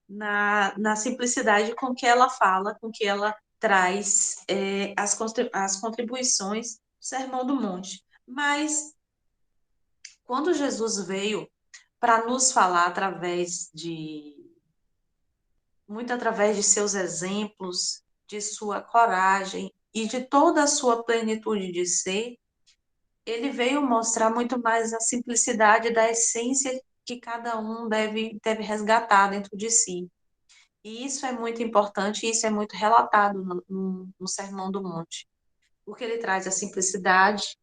na simplicidade com que ela fala, com que ela traz as contribuições do Sermão do Monte. Mas quando Jesus veio para nos falar muito através de seus exemplos, de sua coragem e de toda a sua plenitude de ser, ele veio mostrar muito mais a simplicidade da essência que cada um deve resgatar dentro de si. E isso é muito importante, e isso é muito relatado no Sermão do Monte, porque ele traz a simplicidade,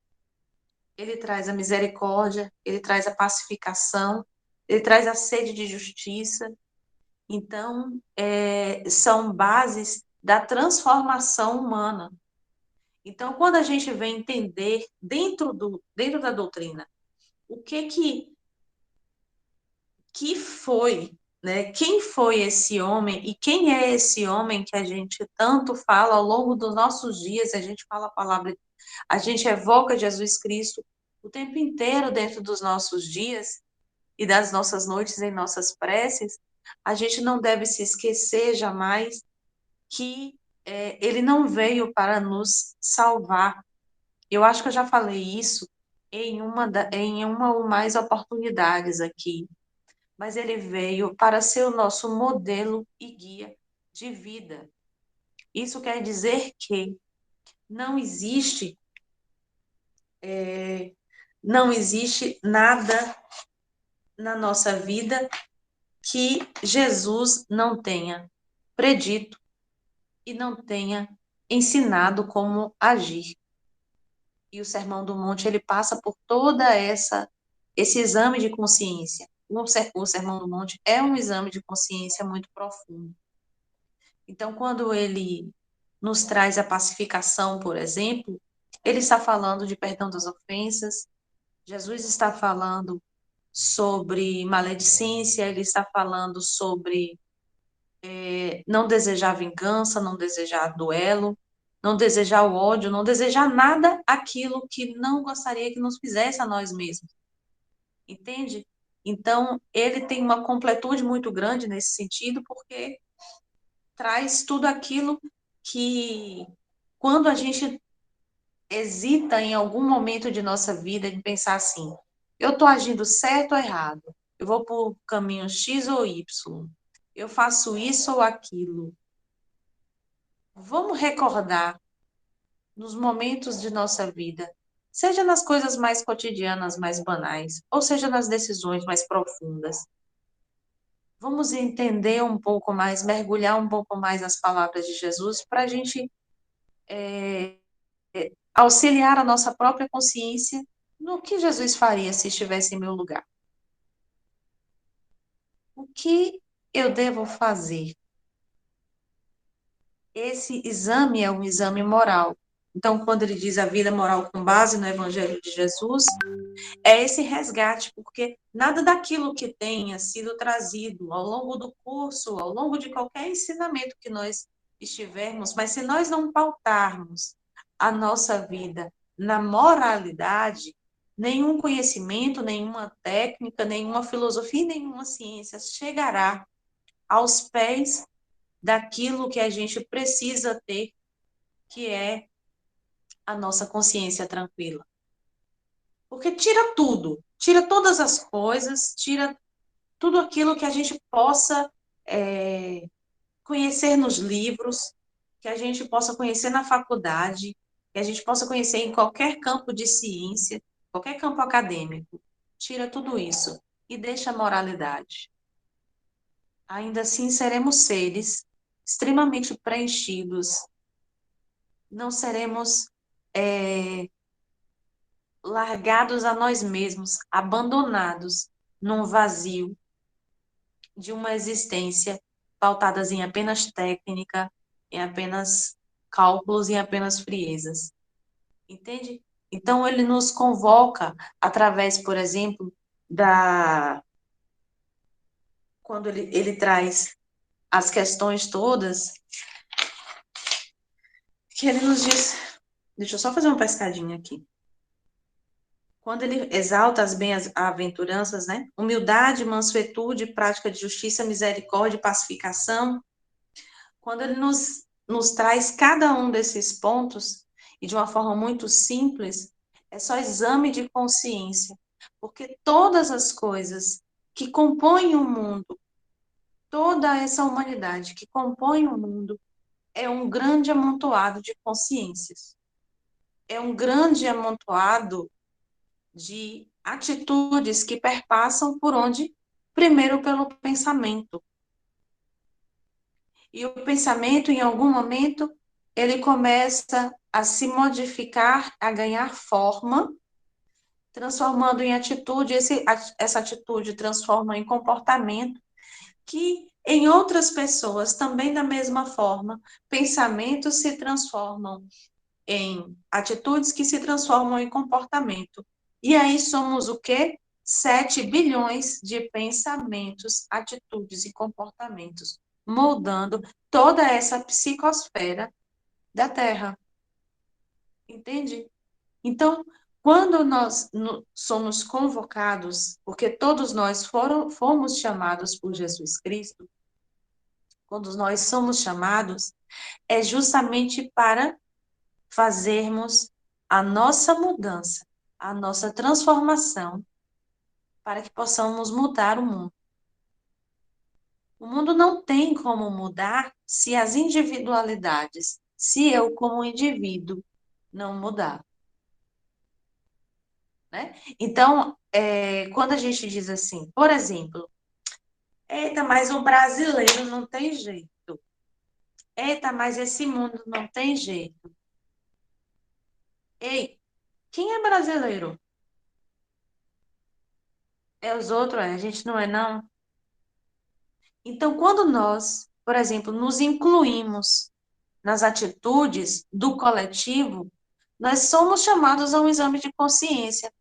ele traz a misericórdia, ele traz a pacificação, ele traz a sede de justiça. Então, são bases da transformação humana. Então, quando a gente vem entender dentro da doutrina o que foi, né? Quem foi esse homem e quem é esse homem que a gente tanto fala ao longo dos nossos dias, a gente fala a palavra, a gente evoca Jesus Cristo o tempo inteiro dentro dos nossos dias e das nossas noites em nossas preces, a gente não deve se esquecer jamais que ele não veio para nos salvar. Eu acho que eu já falei isso em uma ou mais oportunidades aqui, mas ele veio para ser o nosso modelo e guia de vida. Isso quer dizer que não existe, não existe nada na nossa vida que Jesus não tenha predito e não tenha ensinado como agir. E o Sermão do Monte, ele passa por toda esse exame de consciência. O Sermão do Monte é um exame de consciência muito profundo. Então, quando ele nos traz a pacificação, por exemplo, ele está falando de perdão das ofensas, Jesus está falando sobre maledicência, ele está falando sobre não desejar vingança, não desejar duelo, não desejar o ódio, não desejar nada aquilo que não gostaria que nos fizesse a nós mesmos, entende? Então, ele tem uma completude muito grande nesse sentido, porque traz tudo aquilo que, quando a gente hesita em algum momento de nossa vida, de pensar assim, eu estou agindo certo ou errado? Eu vou por caminho X ou Y? Eu faço isso ou aquilo? Vamos recordar nos momentos de nossa vida, seja nas coisas mais cotidianas, mais banais, ou seja nas decisões mais profundas. Vamos entender um pouco mais, mergulhar um pouco mais nas palavras de Jesus para a gente auxiliar a nossa própria consciência no que Jesus faria se estivesse em meu lugar. O que eu devo fazer? Esse exame é um exame moral. Então, quando ele diz a vida moral com base no Evangelho de Jesus, é esse resgate, porque nada daquilo que tenha sido trazido ao longo do curso, ao longo de qualquer ensinamento que nós estivermos, mas se nós não pautarmos a nossa vida na moralidade, nenhum conhecimento, nenhuma técnica, nenhuma filosofia, nenhuma ciência chegará aos pés daquilo que a gente precisa ter, que é a nossa consciência tranquila. Porque tira todas as coisas, tira tudo aquilo que a gente possa conhecer nos livros, que a gente possa conhecer na faculdade, que a gente possa conhecer em qualquer campo de ciência, qualquer campo acadêmico. Tira tudo isso e deixa a moralidade. Ainda assim, seremos seres extremamente preenchidos, não seremos largados a nós mesmos, abandonados num vazio de uma existência pautadas em apenas técnica, em apenas cálculos, em apenas friezas. Entende? Então, ele nos convoca através, por exemplo, da quando ele traz as questões todas, que ele nos diz. Deixa eu só fazer uma pescadinha aqui. quando ele exalta as bem-aventuranças, né? Humildade, mansuetude, prática de justiça, misericórdia, pacificação. Quando ele nos traz cada um desses pontos, e de uma forma muito simples, é só exame de consciência, porque todas as coisas que compõem o mundo, toda essa humanidade que compõe o mundo, é um grande amontoado de consciências. É um grande amontoado de atitudes que perpassam por onde? Primeiro pelo pensamento. E o pensamento, em algum momento, ele começa a se modificar, a ganhar forma, transformando em atitude, essa atitude transforma em comportamento, que em outras pessoas, também da mesma forma, pensamentos se transformam em atitudes que se transformam em comportamento. E aí somos o quê? 7 bilhões de pensamentos, atitudes e comportamentos, moldando toda essa psicosfera da Terra. Entende? Então, quando nós somos convocados, porque todos nós fomos chamados por Jesus Cristo, quando nós somos chamados, é justamente para fazermos a nossa mudança, a nossa transformação, para que possamos mudar o mundo. O mundo não tem como mudar se as individualidades, se eu, como indivíduo, não mudar. Né? Então, quando a gente diz assim, por exemplo, eita, mas o brasileiro não tem jeito. Eita, mas esse mundo não tem jeito. Ei, quem é brasileiro? É os outros, a gente não é, não. Então, quando nós, por exemplo, nos incluímos nas atitudes do coletivo, nós somos chamados a um exame de consciência.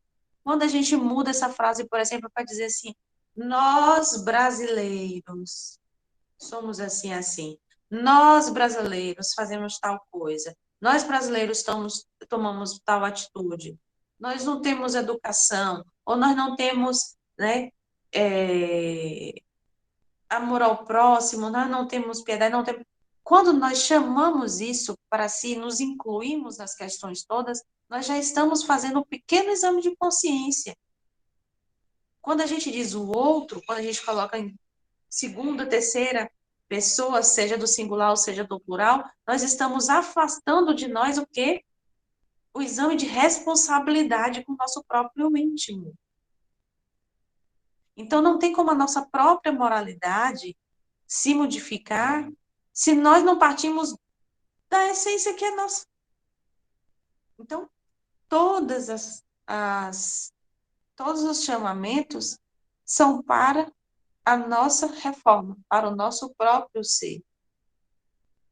Quando a gente muda essa frase, por exemplo, para dizer assim, nós brasileiros somos assim, assim. Nós brasileiros fazemos tal coisa. Nós brasileiros tomamos tal atitude. Nós não temos educação, ou nós não temos, né, é, amor ao próximo, nós não temos piedade, não temos. Quando nós chamamos isso para si, nos incluímos nas questões todas, nós já estamos fazendo um pequeno exame de consciência. Quando a gente diz o outro, quando a gente coloca em segunda, terceira pessoa, seja do singular ou seja do plural, nós estamos afastando de nós o quê? O exame de responsabilidade com o nosso próprio íntimo. Então, não tem como a nossa própria moralidade se modificar se nós não partimos da essência que é nossa. Então, todas todos os chamamentos são para a nossa reforma, para o nosso próprio ser.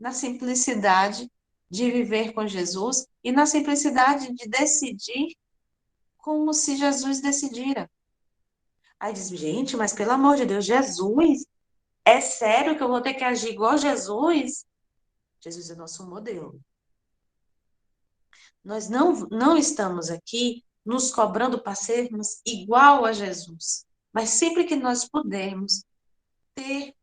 Na simplicidade de viver com Jesus e na simplicidade de decidir como se Jesus decidira. Aí diz, gente, mas pelo amor de Deus, Jesus? É sério que eu vou ter que agir igual Jesus? Jesus é nosso modelo. Nós não estamos aqui nos cobrando para sermos igual a Jesus, mas sempre que nós pudermos ter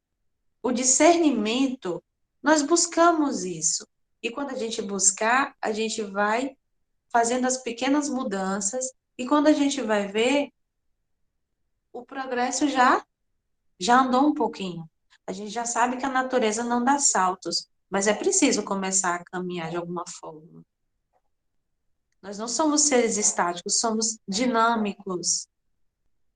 o discernimento, nós buscamos isso. E quando a gente buscar, a gente vai fazendo as pequenas mudanças, e quando a gente vai ver, o progresso já andou um pouquinho. A gente já sabe que a natureza não dá saltos, mas é preciso começar a caminhar de alguma forma. Nós não somos seres estáticos, somos dinâmicos,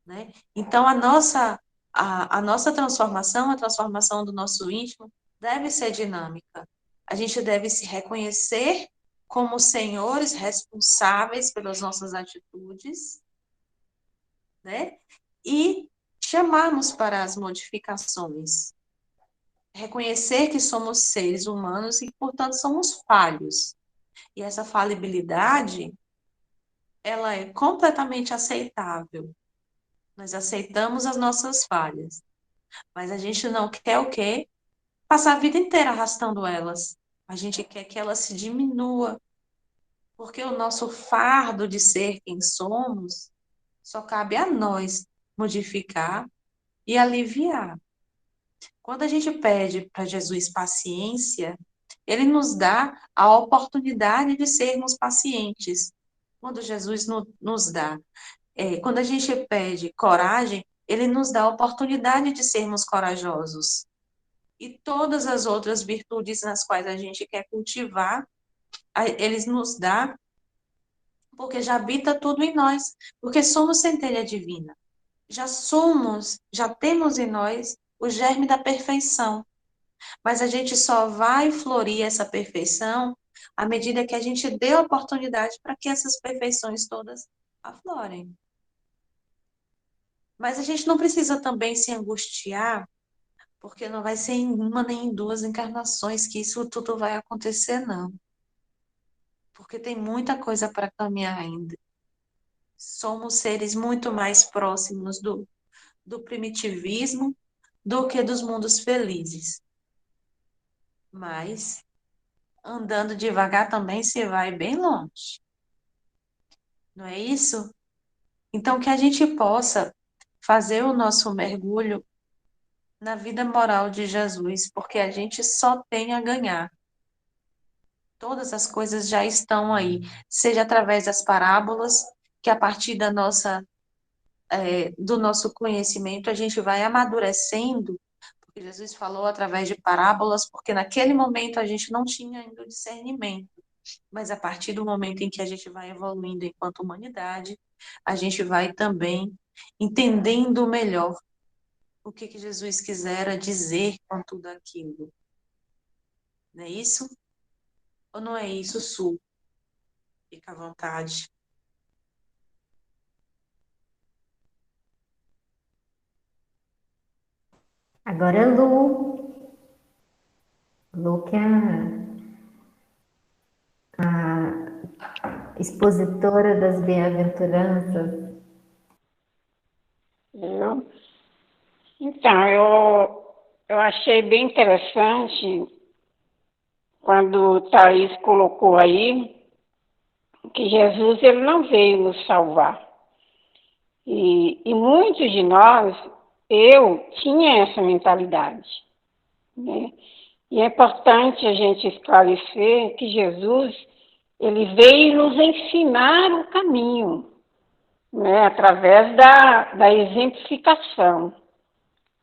né? Então, a nossa transformação, a transformação do nosso íntimo, deve ser dinâmica. A gente deve se reconhecer como senhores responsáveis pelas nossas atitudes, né? E chamarmos para as modificações. Reconhecer que somos seres humanos e, portanto, somos falhos. E essa falibilidade, ela é completamente aceitável. Nós aceitamos as nossas falhas, mas a gente não quer o quê? Passar a vida inteira arrastando elas. A gente quer que ela se diminua, porque o nosso fardo de ser quem somos só cabe a nós modificar e aliviar. Quando a gente pede para Jesus paciência, ele nos dá a oportunidade de sermos pacientes. Quando Jesus nos dá, quando a gente pede coragem, ele nos dá a oportunidade de sermos corajosos. E todas as outras virtudes nas quais a gente quer cultivar, eles nos dá, porque já habita tudo em nós, porque somos centelha divina. Já temos em nós o germe da perfeição. Mas a gente só vai florir essa perfeição à medida que a gente dê oportunidade para que essas perfeições todas aflorem. Mas a gente não precisa também se angustiar, porque não vai ser em uma nem em duas encarnações que isso tudo vai acontecer, não. Porque tem muita coisa para caminhar ainda. Somos seres muito mais próximos do primitivismo do que dos mundos felizes. Mas andando devagar também se vai bem longe. Não é isso? Então, que a gente possa fazer o nosso mergulho na vida moral de Jesus, porque a gente só tem a ganhar. Todas as coisas já estão aí, seja através das parábolas, que a partir do nosso conhecimento a gente vai amadurecendo, porque Jesus falou através de parábolas, porque naquele momento a gente não tinha ainda o discernimento. Mas a partir do momento em que a gente vai evoluindo enquanto humanidade, a gente vai também entendendo melhor o que Jesus quisera dizer com tudo aquilo. Não é isso? Ou não é isso, Su? Fica à vontade. Agora Lu que é a expositora das bem-aventuranças. Viu? Então, eu achei bem interessante quando o Thaís colocou aí que Jesus ele não veio nos salvar. E muitos de nós, eu tinha essa mentalidade, né? E é importante a gente esclarecer que Jesus ele veio nos ensinar o caminho, né? Através da exemplificação,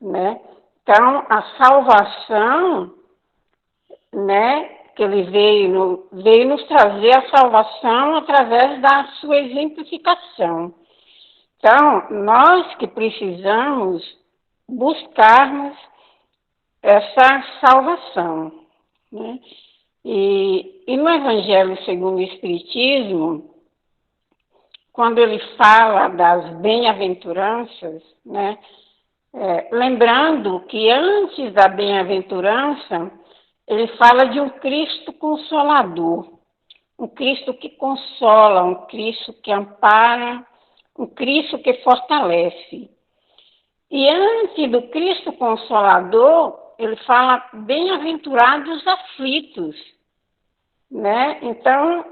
né? Então, a salvação, né, que ele veio nos trazer a salvação através da sua exemplificação. Então, nós que precisamos buscarmos essa salvação, né? E no Evangelho segundo o Espiritismo, quando ele fala das bem-aventuranças, né, lembrando que antes da bem-aventurança, ele fala de um Cristo consolador, um Cristo que consola, um Cristo que ampara, um Cristo que fortalece. E antes do Cristo consolador, ele fala bem-aventurados os aflitos, né? Então,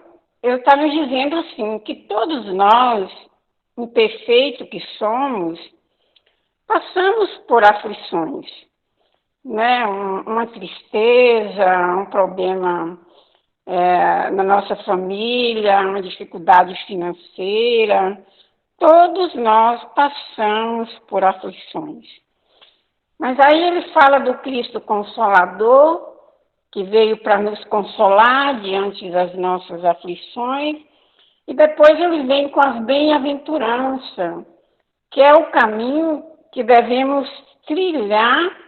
eu estava dizendo assim, que todos nós, imperfeitos que somos, passamos por aflições, né? Uma tristeza, um problema na nossa família, uma dificuldade financeira. Todos nós passamos por aflições. Mas aí ele fala do Cristo Consolador, que veio para nos consolar diante das nossas aflições, e depois ele vem com as bem-aventuranças, que é o caminho que devemos trilhar,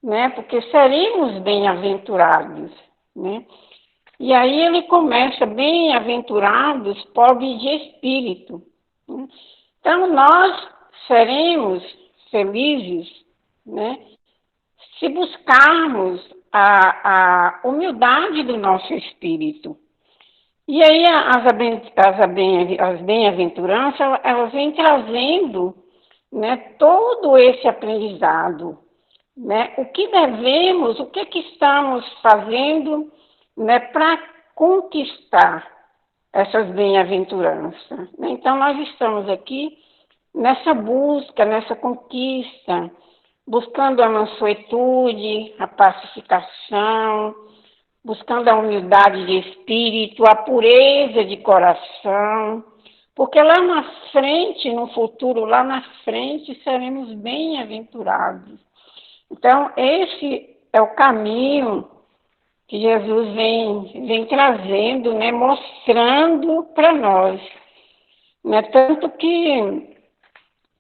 né? Porque seremos bem-aventurados, né? E aí ele começa, bem-aventurados, pobres de espírito. Né? Então nós seremos felizes, né? Se buscarmos a humildade do nosso espírito. E aí as bem-aventuranças, elas vêm trazendo, né, todo esse aprendizado, né? O que estamos fazendo, né, para conquistar, essas bem-aventuranças. Então, nós estamos aqui nessa busca, nessa conquista, buscando a mansuetude, a pacificação, buscando a humildade de espírito, a pureza de coração, porque lá na frente, no futuro, lá na frente, seremos bem-aventurados. Então, esse é o caminho que Jesus vem trazendo, né, mostrando para nós. Né? Tanto que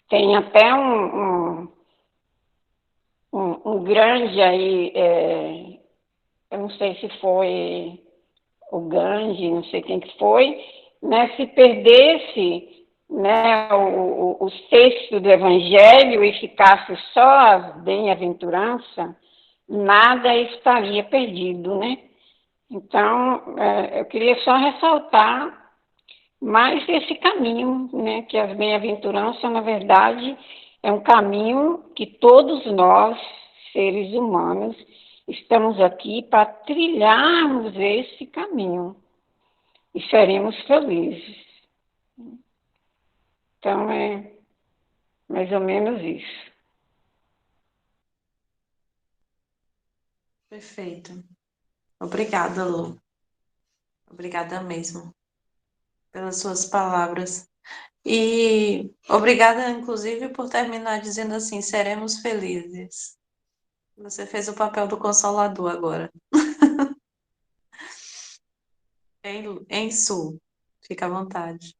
tem até um grande aí, eu não sei se foi o Gandhi, não sei quem que foi, né, se perdesse, né, os textos do Evangelho e ficasse só as bem-aventuranças, nada estaria perdido, né? Então, eu queria só ressaltar mais esse caminho, né, que as bem-aventuranças, na verdade, é um caminho que todos nós, seres humanos, estamos aqui para trilharmos esse caminho e seremos felizes. Então, é mais ou menos isso. Perfeito. Obrigada, Lu. Obrigada mesmo pelas suas palavras. E obrigada, inclusive, por terminar dizendo assim: seremos felizes. Você fez o papel do consolador agora. Em Sul. Fica à vontade.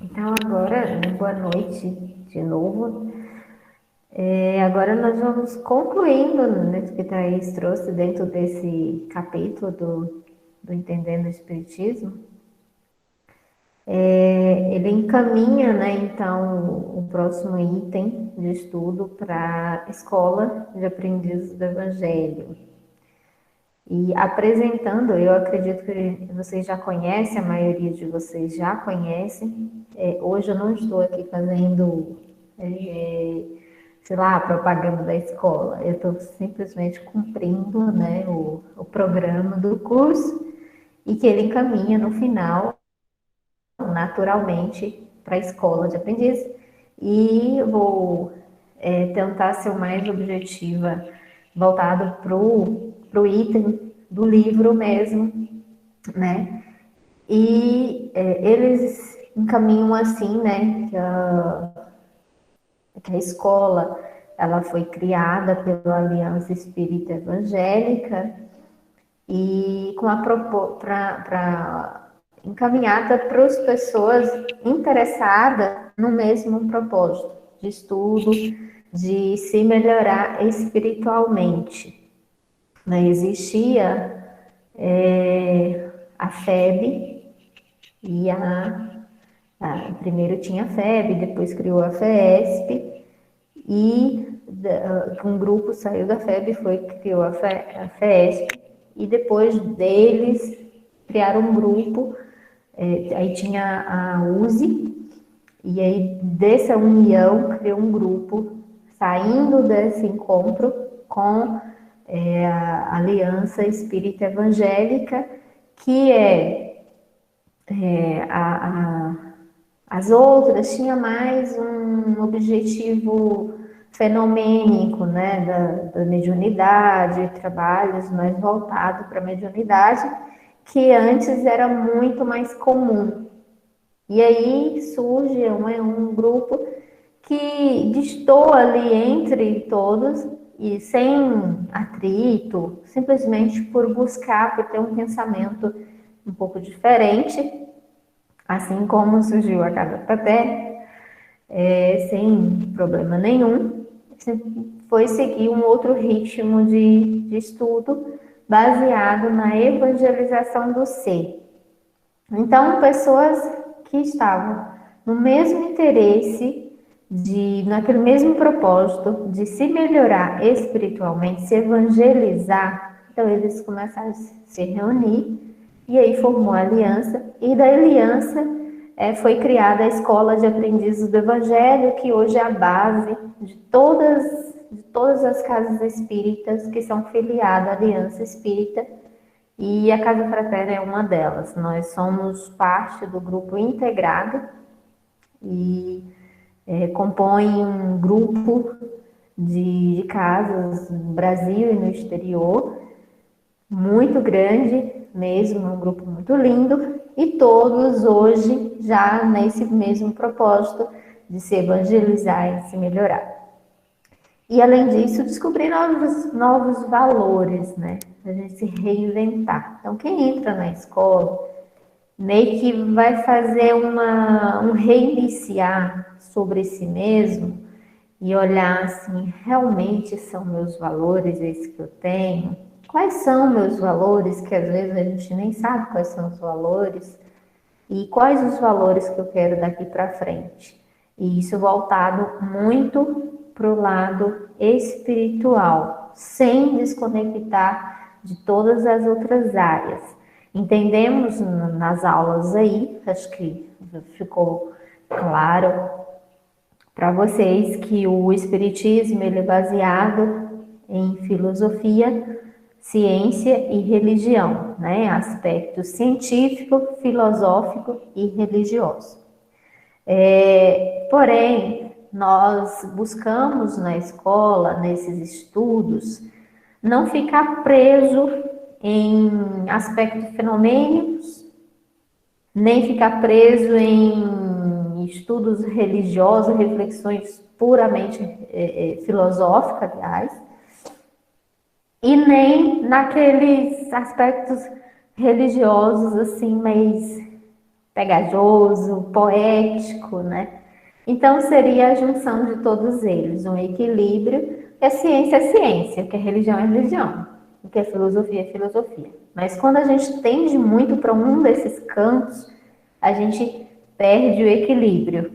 Então, agora, né, boa noite de novo. Agora nós vamos concluindo, né, que Thaís trouxe dentro desse capítulo do Entendendo o Espiritismo. Ele encaminha, né, então, o próximo item de estudo para a Escola de Aprendizes do Evangelho. E apresentando, eu acredito que vocês já conhecem, a maioria de vocês já conhecem. Hoje eu não estou aqui fazendo, sei lá, a propaganda da escola. Eu estou simplesmente cumprindo, né, o programa do curso e que ele encaminha no final, naturalmente, para a escola de aprendiz. E eu vou tentar ser o mais objetiva, voltado para o item do livro mesmo, né? E eles encaminham assim, né, que a escola ela foi criada pela Aliança Espírita Evangélica e com encaminhada para as pessoas interessadas no mesmo propósito de estudo, de se melhorar espiritualmente. Né? Existia a FEB e primeiro tinha a FEB, depois criou a FESP e um grupo saiu da FEB, criou a FESP e depois deles criaram um grupo, aí tinha a USE e aí dessa união criou um grupo saindo desse encontro com a Aliança Espírita Evangélica, que as outras tinha mais um objetivo fenomênico, né, da mediunidade, trabalhos mais voltados para a mediunidade, que antes era muito mais comum. E aí surge um grupo que destoa ali entre todos e sem atrito, simplesmente por buscar, por ter um pensamento um pouco diferente, assim como surgiu a Casa Paté, sem problema nenhum, foi seguir um outro ritmo de estudo baseado na evangelização do ser. Então, pessoas que estavam no mesmo interesse, naquele mesmo propósito de se melhorar espiritualmente, se evangelizar, então eles começaram a se reunir e aí formou a aliança, e da aliança foi criada a Escola de Aprendizes do Evangelho, que hoje é a base de todas as casas espíritas que são filiadas à Aliança Espírita, e a Casa Fraterna é uma delas. Nós somos parte do grupo integrado e compõe um grupo de casas no Brasil e no exterior, muito grande mesmo, um grupo muito lindo, e todos hoje já nesse mesmo propósito de se evangelizar e se melhorar. E além disso, descobrir novos valores, né? A gente se reinventar. Então, quem entra na escola meio que vai fazer um reiniciar sobre si mesmo e olhar assim, realmente são meus valores esses que eu tenho? Quais são meus valores, que às vezes a gente nem sabe quais são os valores, e quais os valores que eu quero daqui para frente? E isso voltado muito para o lado espiritual, sem desconectar de todas as outras áreas. Entendemos nas aulas aí, acho que ficou claro para vocês que o espiritismo ele é baseado em filosofia, ciência e religião, né? Aspecto científico, filosófico e religioso. Porém, nós buscamos na escola, nesses estudos, não ficar preso em aspectos fenomênicos, nem ficar preso em estudos religiosos, reflexões puramente filosóficas, aliás, e nem naqueles aspectos religiosos assim, mais pegajoso, poético, né? Então seria a junção de todos eles, um equilíbrio. A ciência é ciência, o que é religião é religião, o que é filosofia é filosofia. Mas quando a gente tende muito para um desses campos, a gente perde o equilíbrio,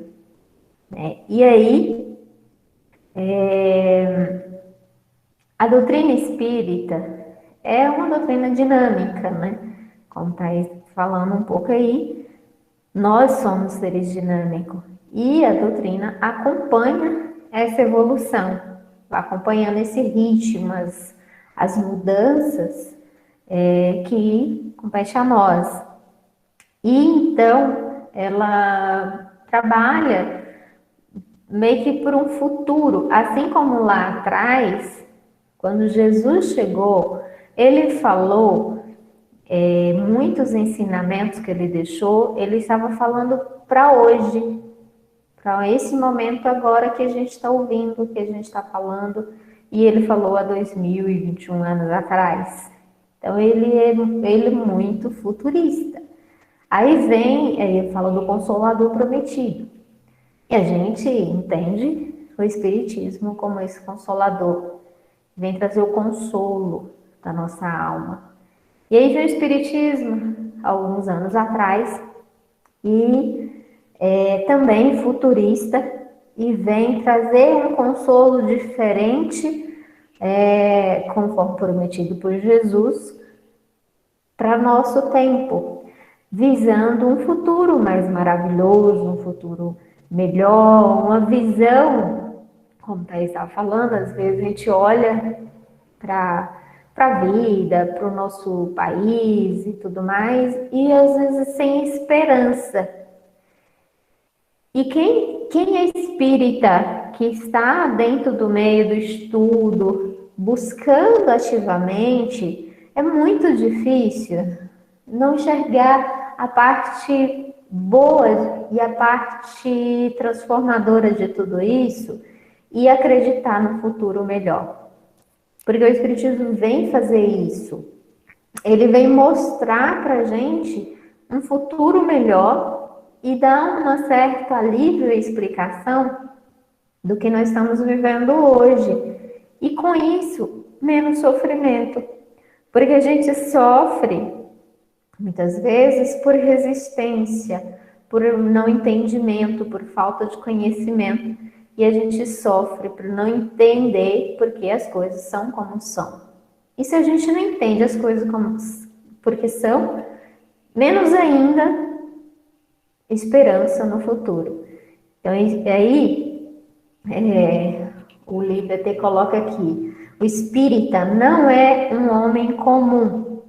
né? E aí, a doutrina espírita é uma doutrina dinâmica, né? Como está falando um pouco aí, nós somos seres dinâmicos e a doutrina acompanha essa evolução, acompanhando esse ritmo, as mudanças que compete a nós. E então ela trabalha meio que por um futuro, assim como lá atrás, quando Jesus chegou, ele falou muitos ensinamentos que ele deixou, ele estava falando para hoje, para esse momento agora que a gente está ouvindo, que a gente está falando, e ele falou há 2021 anos atrás. Então ele é muito futurista. Aí vem, ele fala do Consolador prometido. E a gente entende o Espiritismo como esse Consolador, vem trazer o consolo da nossa alma. E aí veio o Espiritismo, alguns anos atrás, e também futurista, e vem trazer um consolo diferente, conforme prometido por Jesus, para nosso tempo, visando um futuro mais maravilhoso, um futuro melhor, uma visão, como o Thaís estava falando, às vezes a gente olha para a vida, para o nosso país e tudo mais, e às vezes sem esperança. E quem é espírita, que está dentro do meio do estudo, buscando ativamente, é muito difícil não enxergar a parte boa e a parte transformadora de tudo isso e acreditar no futuro melhor. Porque o Espiritismo vem fazer isso. Ele vem mostrar para a gente um futuro melhor e dar um certo alívio e explicação do que nós estamos vivendo hoje. E com isso, menos sofrimento. Porque a gente sofre, muitas vezes, por resistência, por não entendimento, por falta de conhecimento. E a gente sofre por não entender porque as coisas são como são. E se a gente não entende as coisas como porque são, menos ainda esperança no futuro. Então, aí, o livro até coloca aqui, o espírita não é um homem comum.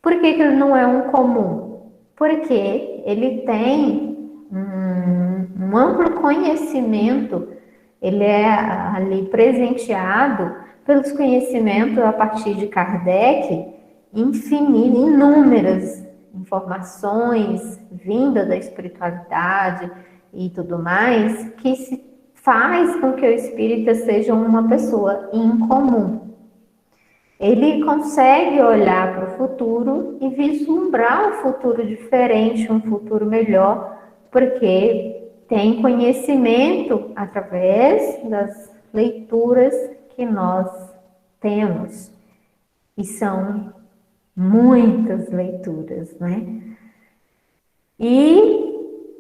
Por que que ele não é um comum? Porque ele tem um amplo conhecimento, ele é ali presenteado pelos conhecimentos a partir de Kardec, inúmeras informações vindas da espiritualidade e tudo mais, que se faz com que o espírita seja uma pessoa incomum. Ele consegue olhar para o futuro e vislumbrar um futuro diferente, um futuro melhor, porque tem conhecimento através das leituras que nós temos. E são muitas leituras, né? E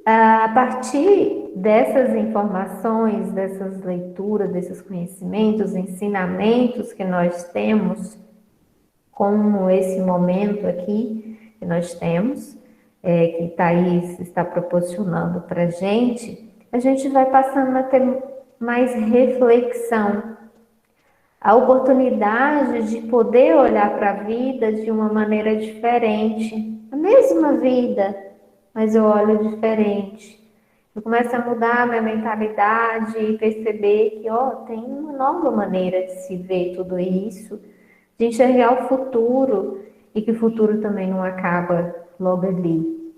a partir dessas informações, dessas leituras, desses conhecimentos, ensinamentos que nós temos, como esse momento aqui que nós temos, que Thaís está proporcionando para a gente vai passando a ter mais reflexão, a oportunidade de poder olhar para a vida de uma maneira diferente, a mesma vida, mas eu olho diferente. Eu começo a mudar a minha mentalidade e perceber que, tem uma nova maneira de se ver tudo isso, de enxergar o futuro e que o futuro também não acaba logo ali.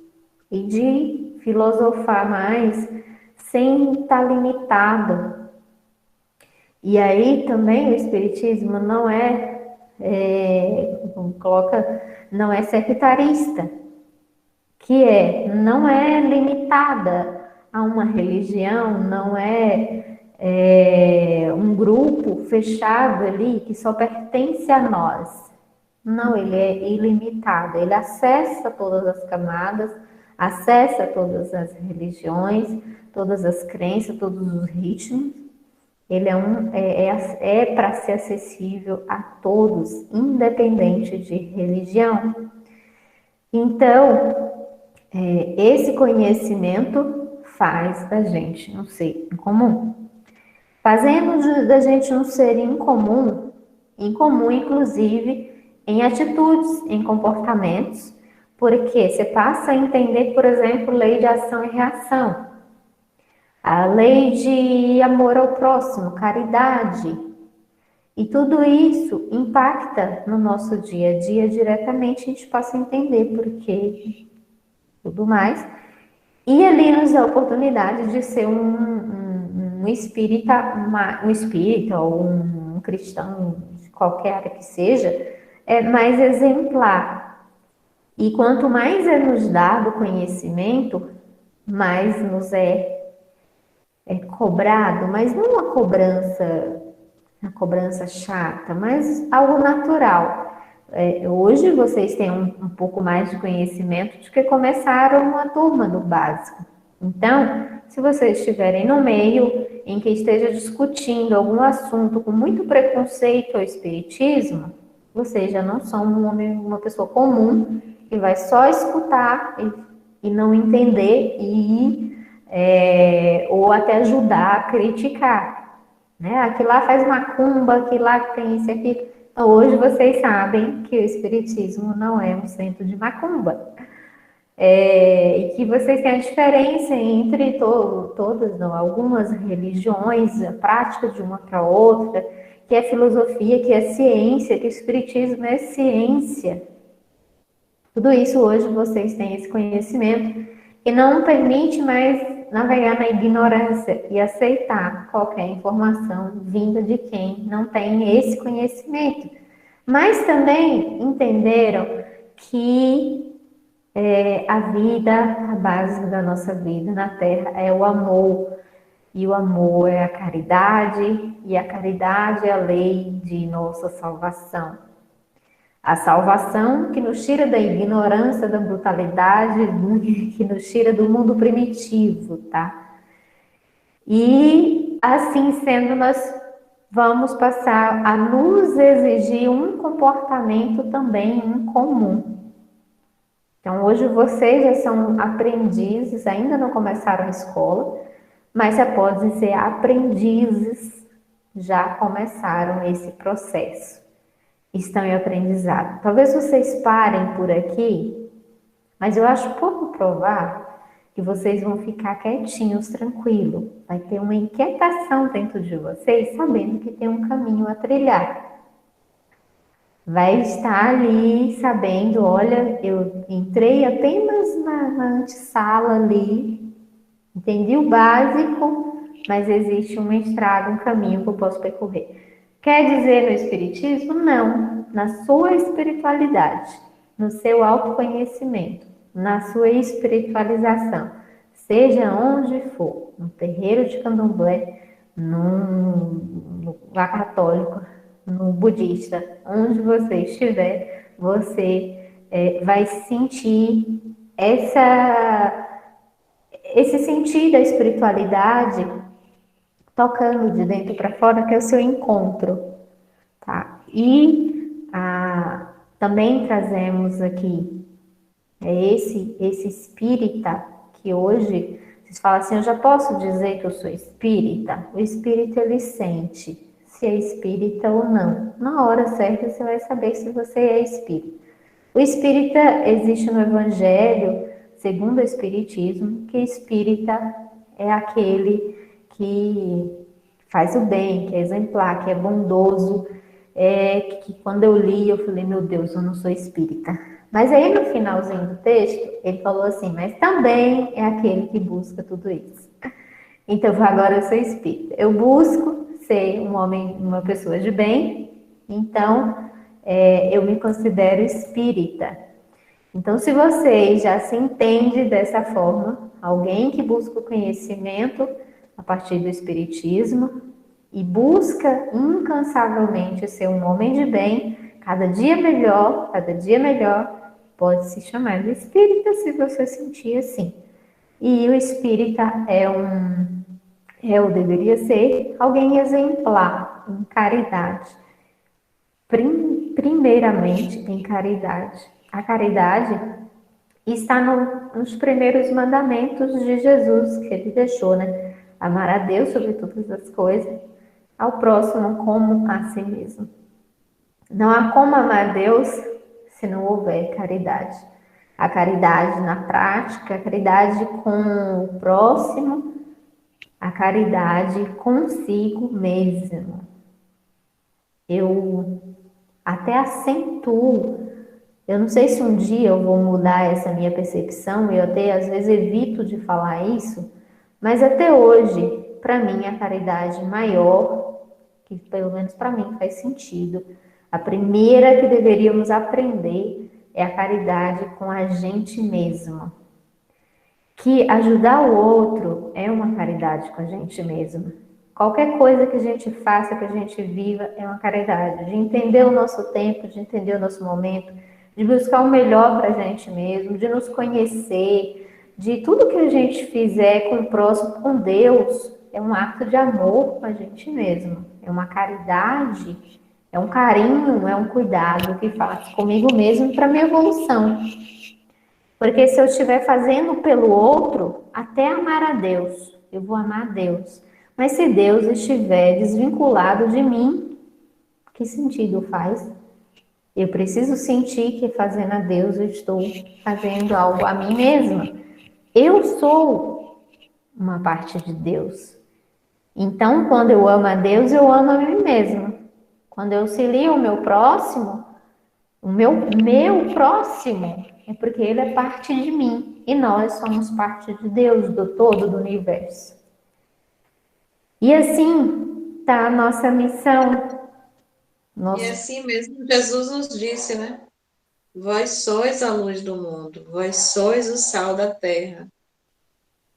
E de filosofar mais sem estar limitada. E aí também o espiritismo não não é sectarista, não é limitada a uma religião, não é um grupo fechado ali que só pertence a nós. Não, ele é ilimitado, ele acessa todas as camadas, acessa todas as religiões, todas as crenças, todos os ritmos. Ele é para ser acessível a todos, independente de religião. Então, esse conhecimento faz da gente um ser incomum. Fazendo da gente um ser incomum inclusive em atitudes, em comportamentos, porque você passa a entender, por exemplo, lei de ação e reação, a lei de amor ao próximo, caridade, e tudo isso impacta no nosso dia a dia diretamente, a gente passa a entender por quê, tudo mais, e ali nos dá a oportunidade de ser um espírita ou um cristão, de qualquer área que seja, mais exemplar. E quanto mais é nos dado conhecimento, mais nos é cobrado, mas não uma cobrança chata, mas algo natural. Hoje vocês têm um pouco mais de conhecimento de que começaram uma turma do básico. Então, se vocês estiverem no meio em que esteja discutindo algum assunto com muito preconceito ao espiritismo, vocês já não são uma pessoa comum que vai só escutar e não entender ou até ajudar a criticar, né? Aquilo lá faz macumba, aquilo lá tem isso aqui. Então, hoje vocês sabem que o espiritismo não é um centro de macumba. E que vocês têm a diferença entre algumas religiões, a prática de uma para outra, que é filosofia, que é ciência, que o espiritismo é ciência. Tudo isso hoje vocês têm esse conhecimento que não permite mais navegar na ignorância e aceitar qualquer informação vinda de quem não tem esse conhecimento. Mas também entenderam que a vida, a base da nossa vida na Terra é o amor. E o amor é a caridade, e a caridade é a lei de nossa salvação. A salvação que nos tira da ignorância, da brutalidade, que nos tira do mundo primitivo, tá? E assim sendo, nós vamos passar a nos exigir um comportamento também incomum. Então, hoje vocês já são aprendizes, ainda não começaram a escola, mas já podem ser aprendizes, já começaram esse processo. estão em aprendizado. Talvez vocês parem por aqui, mas eu acho pouco provável que vocês vão ficar quietinhos, tranquilos. Vai ter uma inquietação dentro de vocês, sabendo que tem um caminho a trilhar. Vai estar ali sabendo, olha, eu entrei apenas na antessala ali, entendi o básico, mas existe uma estrada, um caminho que eu posso percorrer. Quer dizer no Espiritismo? Não. Na sua espiritualidade, no seu autoconhecimento, na sua espiritualização, seja onde for, no terreiro de candomblé, no lá católico, no budista, onde você estiver, você vai sentir esse sentir da espiritualidade tocando de dentro para fora, que é o seu encontro, tá? E também trazemos aqui esse espírita que hoje vocês falam assim, eu já posso dizer que eu sou espírita? O espírito ele sente se é espírita ou não. Na hora certa você vai saber se você é espírita. O espírita existe no Evangelho, segundo o Espiritismo, que espírita é aquele que faz o bem, que é exemplar, que é bondoso, que quando eu li eu falei, meu Deus, eu não sou espírita. Mas aí no finalzinho do texto, ele falou assim, mas também é aquele que busca tudo isso. Então agora eu sou espírita. Eu busco ser um homem, uma pessoa de bem, então eu me considero espírita. Então, se você já se entende dessa forma, alguém que busca o conhecimento a partir do espiritismo e busca incansavelmente ser um homem de bem, cada dia melhor, pode se chamar de espírita se você sentir assim. E o espírita ou deveria ser alguém exemplar em caridade. Primeiramente em caridade. A caridade está nos primeiros mandamentos de Jesus, que ele deixou, né? Amar a Deus sobre todas as coisas, ao próximo como a si mesmo. Não há como amar a Deus se não houver caridade. A caridade na prática, a caridade com o próximo, a caridade consigo mesmo. Eu até acentuo, eu não sei se um dia eu vou mudar essa minha percepção, eu até às vezes evito de falar isso, mas até hoje, para mim, a caridade maior, que pelo menos para mim faz sentido, a primeira que deveríamos aprender é a caridade com a gente mesmo. Que ajudar o outro é uma caridade com a gente mesmo. Qualquer coisa que a gente faça, que a gente viva, é uma caridade. De entender o nosso tempo, de entender o nosso momento, de buscar o melhor para a gente mesmo, de nos conhecer, de tudo que a gente fizer com o próximo, com Deus, é um ato de amor com a gente mesmo. É uma caridade, é um carinho, é um cuidado que faço comigo mesmo para minha evolução. Porque se eu estiver fazendo pelo outro, até amar a Deus, eu vou amar a Deus. Mas se Deus estiver desvinculado de mim, que sentido faz? Eu preciso sentir que fazendo a Deus eu estou fazendo algo a mim mesma. Eu sou uma parte de Deus. Então, quando eu amo a Deus, eu amo a mim mesma. Quando eu auxilio o meu próximo, o meu próximo, é porque ele é parte de mim. E nós somos parte de Deus, do todo, do universo. E assim está a nossa missão. E assim mesmo Jesus nos disse, né? Vós sois a luz do mundo, vós sois o sal da terra.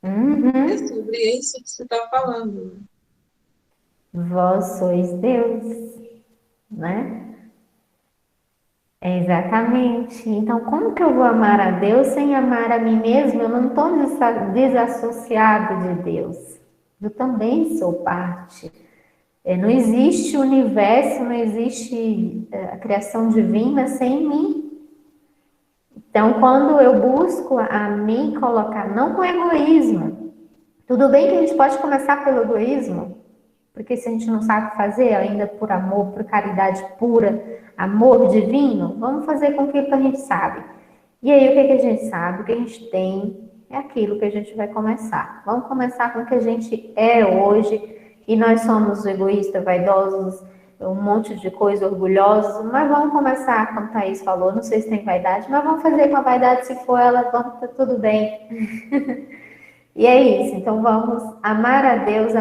É sobre isso que você está falando. Vós sois Deus, né? Exatamente. Então, como que eu vou amar a Deus sem amar a mim mesmo? Eu não estou desassociado de Deus. Eu também sou parte. Não existe universo, não existe a criação divina sem mim. Então, quando eu busco a me colocar, não com egoísmo. Tudo bem que a gente pode começar pelo egoísmo, Porque se a gente não sabe fazer, ainda por amor, por caridade pura, amor divino, vamos fazer com aquilo que a gente sabe. E aí, o que, que a gente sabe? O que a gente tem é aquilo que a gente vai começar. Vamos começar com o que a gente é hoje, e nós somos egoístas, vaidosos, um monte de coisa, orgulhosos, mas vamos começar, como a Thaís falou, não sei se tem vaidade, mas vamos fazer com a vaidade, se for ela, vamos, tá tudo bem. E é isso, então vamos amar a Deus,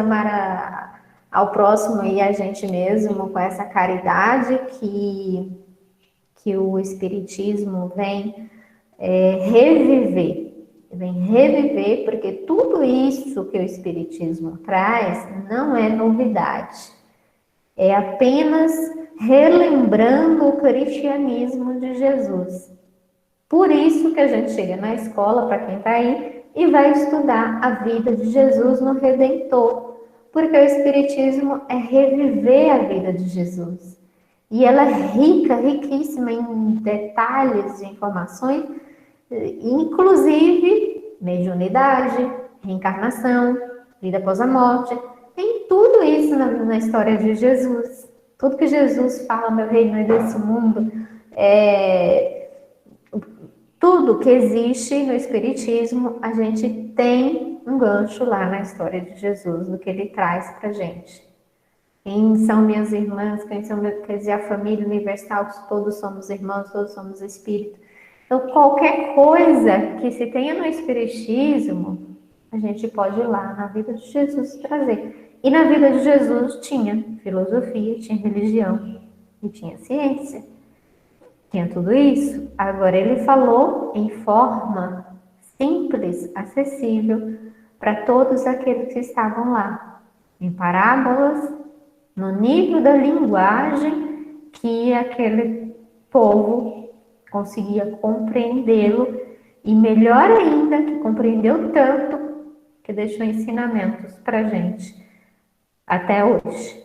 ao próximo e a gente mesmo, com essa caridade que o Espiritismo vem reviver. Vem reviver, porque tudo isso que o Espiritismo traz não é novidade. É apenas relembrando o cristianismo de Jesus. Por isso que a gente chega na escola, para quem está aí, e vai estudar a vida de Jesus no Redentor. Porque o Espiritismo é reviver a vida de Jesus. E ela é rica, riquíssima em detalhes, de informações, inclusive mediunidade, reencarnação, vida após a morte. Tem tudo isso na história de Jesus. Tudo que Jesus fala, meu reino é desse mundo, tudo que existe no Espiritismo, a gente tem um gancho lá na história de Jesus, do que ele traz para gente. Quem são minhas irmãs, quer dizer, a família universal, todos somos irmãos, todos somos espíritos. Então, qualquer coisa que se tenha no Espiritismo, a gente pode ir lá na vida de Jesus trazer. E na vida de Jesus tinha filosofia, tinha religião e tinha ciência. Tinha tudo isso. Agora ele falou em forma simples, acessível para todos aqueles que estavam lá, em parábolas, no nível da linguagem que aquele povo conseguia compreendê-lo, e melhor ainda, que compreendeu tanto que deixou ensinamentos para gente até hoje.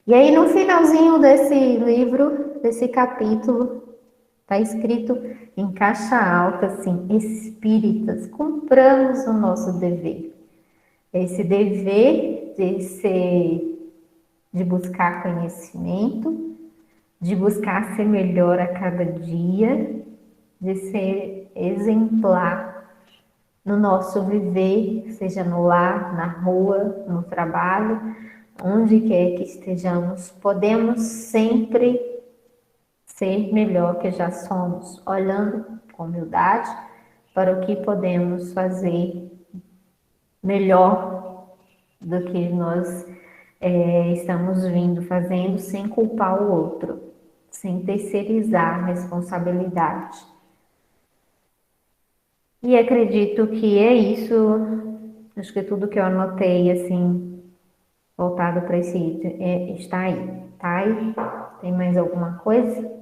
E aí, no finalzinho desse livro, desse capítulo, está escrito em caixa alta, assim, espíritas, cumpramos o nosso dever. Esse dever de buscar conhecimento, de buscar ser melhor a cada dia, de ser exemplar no nosso viver, seja no lar, na rua, no trabalho, onde quer que estejamos, podemos sempre ser melhor que já somos, olhando com humildade para o que podemos fazer melhor do que nós estamos vindo fazendo, sem culpar o outro, sem terceirizar a responsabilidade. E acredito que é isso, acho que tudo que eu anotei, assim, voltado para esse item, está aí, tá aí? Tem mais alguma coisa?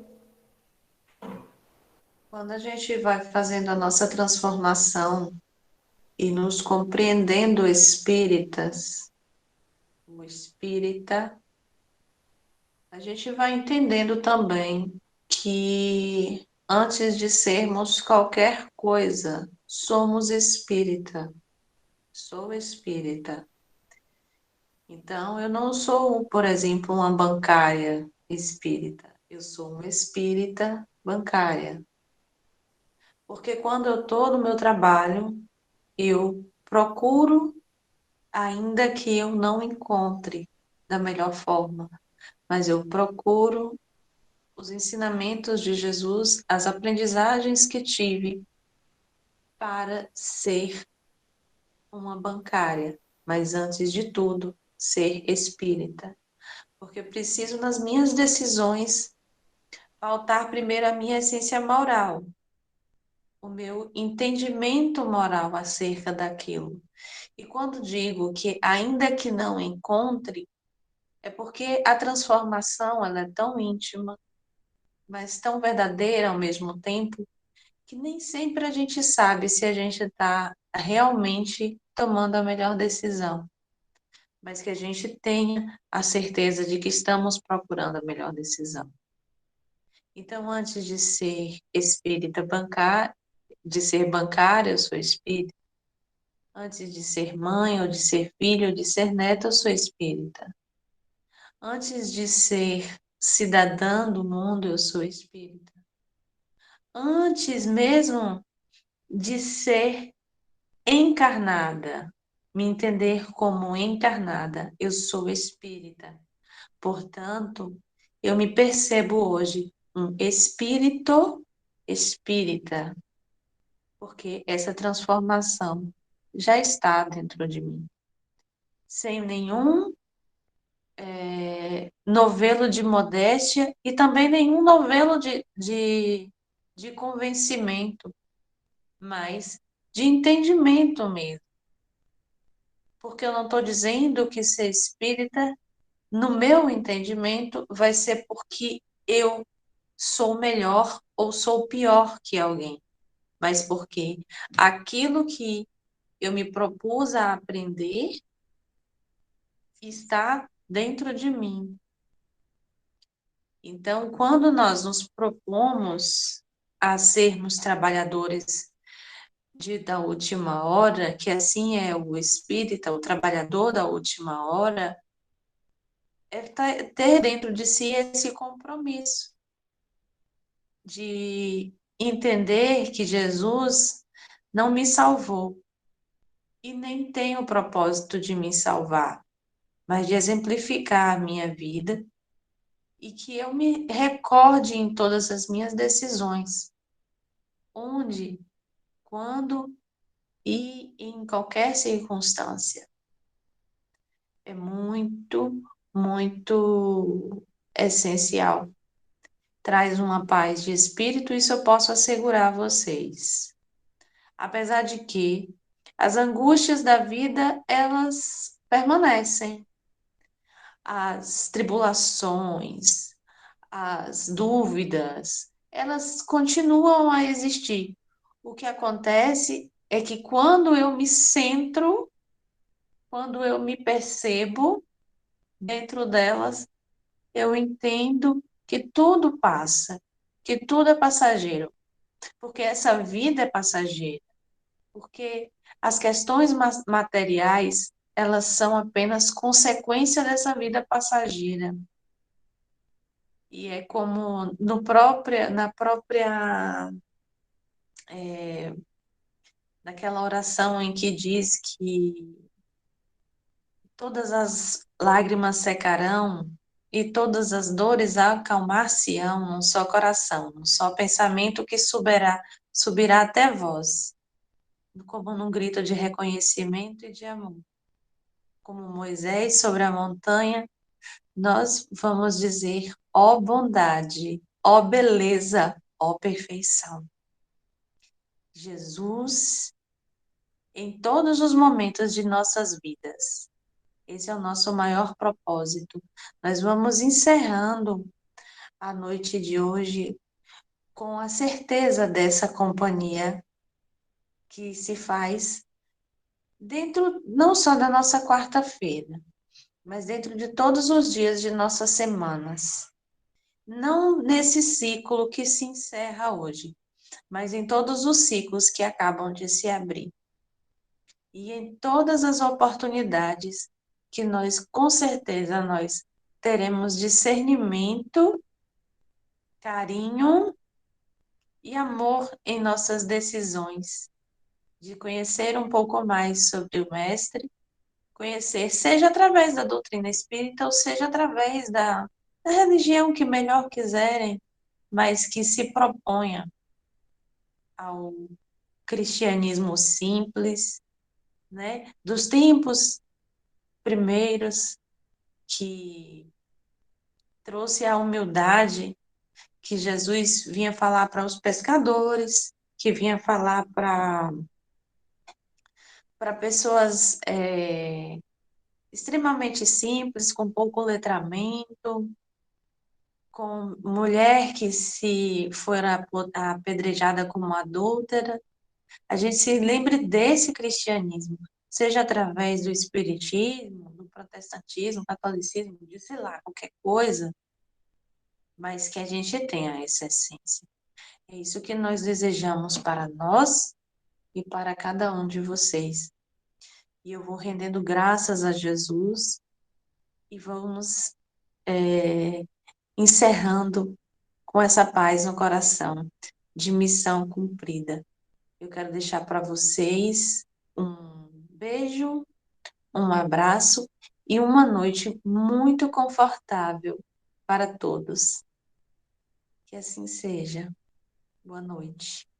Quando a gente vai fazendo a nossa transformação e nos compreendendo espíritas, o espírita, a gente vai entendendo também que antes de sermos qualquer coisa, somos espírita. Sou espírita. Então, eu não sou, por exemplo, uma bancária espírita. Eu sou uma espírita bancária. Porque quando eu estou no meu trabalho, eu procuro, ainda que eu não encontre da melhor forma, mas eu procuro os ensinamentos de Jesus, as aprendizagens que tive para ser uma bancária, mas antes de tudo, ser espírita. Porque preciso, nas minhas decisões, pautar primeiro a minha essência moral, o meu entendimento moral acerca daquilo. E quando digo que ainda que não encontre, é porque a transformação ela é tão íntima, mas tão verdadeira ao mesmo tempo, que nem sempre a gente sabe se a gente está realmente tomando a melhor decisão, mas que a gente tenha a certeza de que estamos procurando a melhor decisão. Então, antes de ser espírita bancária, de ser bancária, eu sou espírita, Antes de ser mãe, ou de ser filho, ou de ser neta, eu sou espírita. Antes de ser cidadã do mundo, eu sou espírita. Antes mesmo de ser encarnada, me entender como encarnada, eu sou espírita. Portanto, eu me percebo hoje um espírito espírita, porque essa transformação já está dentro de mim. Sem nenhum novelo de modéstia e também nenhum novelo de convencimento, mas de entendimento mesmo. Porque eu não estou dizendo que ser espírita, no meu entendimento, vai ser porque eu sou melhor ou sou pior que alguém, mas porque aquilo que eu me propus a aprender está dentro de mim. Então, quando nós nos propomos a sermos trabalhadores da última hora, que assim é o espírita, o trabalhador da última hora, é ter dentro de si esse compromisso de entender que Jesus não me salvou e nem tem o propósito de me salvar, mas de exemplificar a minha vida e que eu me recorde em todas as minhas decisões, onde, quando e em qualquer circunstância. É muito, muito essencial. Traz uma paz de espírito, isso eu posso assegurar a vocês. Apesar de que as angústias da vida, elas permanecem. As tribulações, as dúvidas, elas continuam a existir. O que acontece é que quando eu me centro, quando eu me percebo dentro delas, eu entendo que tudo passa, que tudo é passageiro, porque essa vida é passageira, porque as questões materiais, elas são apenas consequência dessa vida passageira. E é como na própria, naquela oração em que diz que todas as lágrimas secarão e todas as dores acalmar-se-ão num só coração, num só pensamento que subirá até vós, como num grito de reconhecimento e de amor. Como Moisés sobre a montanha, nós vamos dizer: ó bondade, ó beleza, ó perfeição. Jesus em todos os momentos de nossas vidas. Esse é o nosso maior propósito. Nós vamos encerrando a noite de hoje com a certeza dessa companhia que se faz dentro não só da nossa quarta-feira, mas dentro de todos os dias de nossas semanas. Não nesse ciclo que se encerra hoje, mas em todos os ciclos que acabam de se abrir. E em todas as oportunidades que nós, com certeza, nós teremos discernimento, carinho e amor em nossas decisões, de conhecer um pouco mais sobre o Mestre, conhecer, seja através da doutrina espírita ou seja através da religião que melhor quiserem, mas que se proponha ao cristianismo simples, né, dos tempos primeiros, que trouxe a humildade que Jesus vinha falar para os pescadores, que vinha falar para pessoas extremamente simples, com pouco letramento, com mulher que se for apedrejada como adúltera. A gente se lembre desse cristianismo, seja através do espiritismo, do protestantismo, catolicismo, de sei lá, qualquer coisa, mas que a gente tenha essa essência. É isso que nós desejamos para nós e para cada um de vocês. E eu vou rendendo graças a Jesus e vamos encerrando com essa paz no coração, de missão cumprida. Eu quero deixar para vocês um beijo, um abraço e uma noite muito confortável para todos. Que assim seja. Boa noite.